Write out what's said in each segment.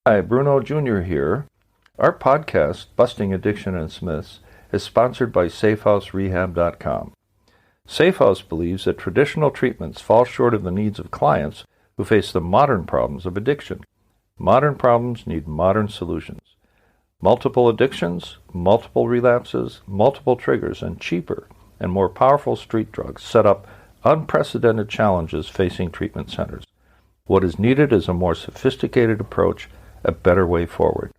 Hi, Bruno Jr. here. Our podcast, Busting Addiction and Smiths, is sponsored by SafeHouseRehab.com. SafeHouse believes that traditional treatments fall short of the needs of clients who face the modern problems of addiction. Modern problems need modern solutions. Multiple addictions, multiple relapses, multiple triggers, and cheaper and more powerful street drugs set up unprecedented challenges facing treatment centers. What is needed is a more sophisticated approach, a better way forward.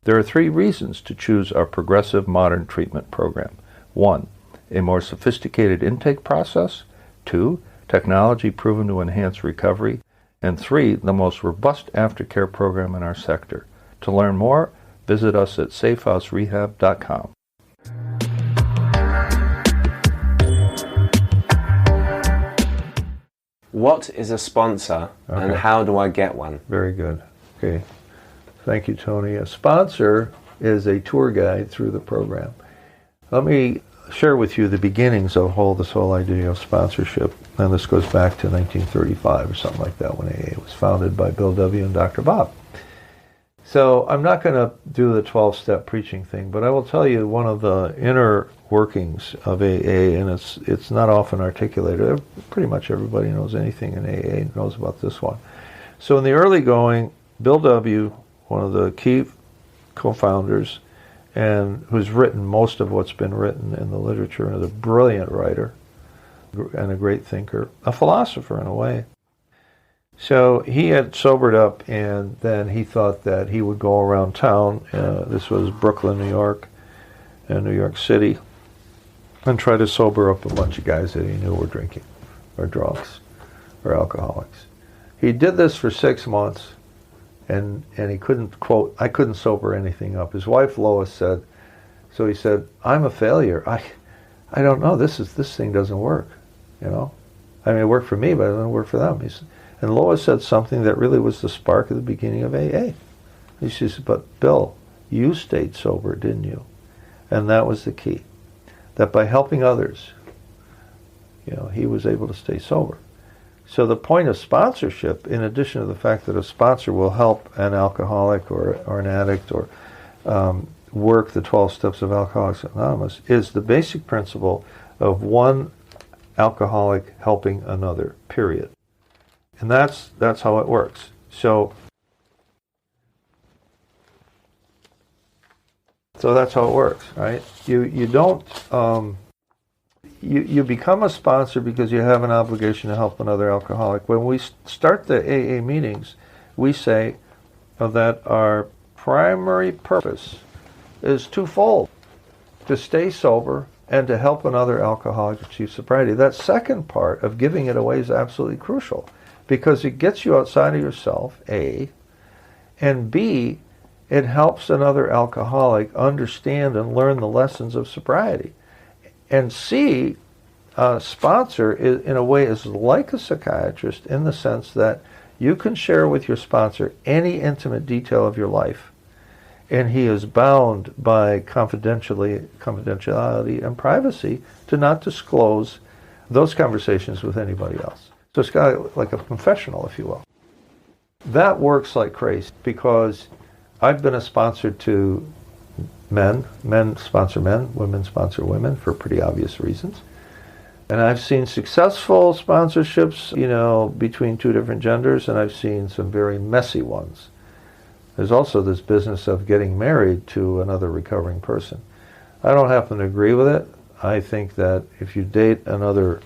There are 3 reasons to choose our progressive modern treatment program. 1, a more sophisticated intake process. 2, technology proven to enhance recovery. And 3, the most robust aftercare program in our sector. To learn more, visit us at SafeHouseRehab.com. What is a sponsor, and how do I get one? Very good. Okay. Thank you, Tony. A sponsor is a tour guide through the program. Let me share with you the beginnings of this whole idea of sponsorship. And this goes back to 1935 or something like that, when AA was founded by Bill W. and Dr. Bob. So I'm not going to do the 12-step preaching thing, but I will tell you one of the inner workings of AA, and it's not often articulated. Pretty much everybody knows anything in AA knows about this one. So in the early going, Bill W., one of the key co-founders, and who's written most of what's been written in the literature, and is a brilliant writer and a great thinker, a philosopher in a way. So he had sobered up, and then he thought that he would go around town, this was Brooklyn, New York, and New York City, and try to sober up a bunch of guys that he knew were drinking, or drunks, or alcoholics. He did this for 6 months, and he couldn't, quote, I couldn't sober anything up. His wife Lois said, so he said, I'm a failure. I don't know, this thing doesn't work, you know. I mean, it worked for me, but it doesn't work for them. And Lois said something that really was the spark of the beginning of AA. She said, but Bill, you stayed sober, didn't you? And that was the key. That by helping others, you know, he was able to stay sober. So the point of sponsorship, in addition to the fact that a sponsor will help an alcoholic or an addict or work the 12 steps of Alcoholics Anonymous, is the basic principle of one alcoholic helping another, period. And that's how it works. So that's how it works, right? You don't you become a sponsor because you have an obligation to help another alcoholic. When we start the AA meetings, we say that our primary purpose is twofold: to stay sober and to help another alcoholic achieve sobriety. That second part of giving it away is absolutely crucial, because it gets you outside of yourself, A, and B, it helps another alcoholic understand and learn the lessons of sobriety. And C, a sponsor in a way is like a psychiatrist, in the sense that you can share with your sponsor any intimate detail of your life, and he is bound by confidentiality and privacy to not disclose those conversations with anybody else. So it's kind of like a confessional, if you will. That works like crazy, because I've been a sponsor to men sponsor men, women sponsor women, for pretty obvious reasons. And I've seen successful sponsorships, you know, between 2 different genders, and I've seen some very messy ones. There's also this business of getting married to another recovering person. I don't happen to agree with it. I think that if you date another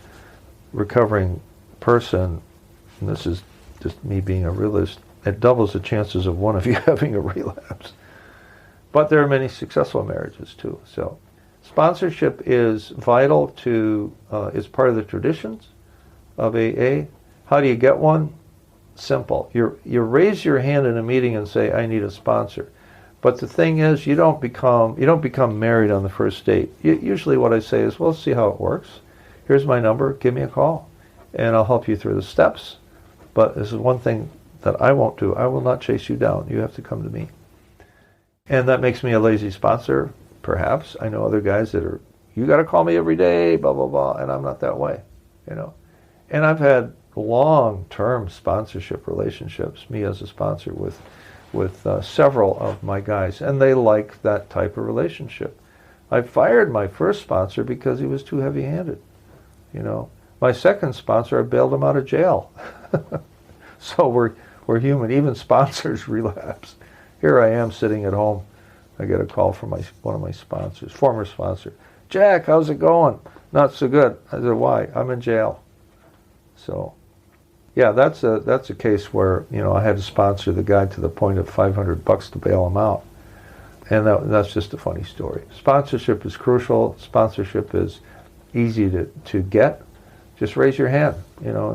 recovering person, and this is just me being a realist, it doubles the chances of one of you having a relapse. But there are many successful marriages too. So sponsorship is vital to, is part of the traditions of AA. How do you get one? Simple. You raise your hand in a meeting and say, I need a sponsor. But the thing is, you don't become married on the first date. Usually what I say is, well, let's see how it works. Here's my number, give me a call, and I'll help you through the steps. But this is one thing that I won't do. I will not chase you down. You have to come to me. And that makes me a lazy sponsor, perhaps. I know other guys that are, you got to call me every day, blah, blah, blah, and I'm not that way, you know. And I've had long-term sponsorship relationships, me as a sponsor, with with several of my guys, and they like that type of relationship. I fired my first sponsor because he was too heavy-handed. My second sponsor, I bailed him out of jail. So we're human. Even sponsors relapse. Here I am sitting at home. I get a call from one of my sponsors, former sponsor. Jack, how's it going? Not so good. I said, why? I'm in jail. So, yeah, that's a case where I had to sponsor the guy to the point of $500 to bail him out, and that's just a funny story. Sponsorship is crucial. Sponsorship is easy to get. Just raise your hand.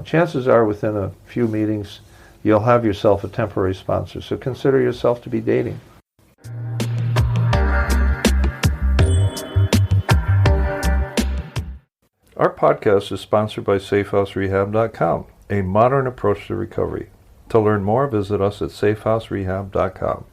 Chances are within a few meetings, you'll have yourself a temporary sponsor. So consider yourself to be dating. Our podcast is sponsored by SafeHouseRehab.com, a modern approach to recovery. To learn more, visit us at SafeHouseRehab.com.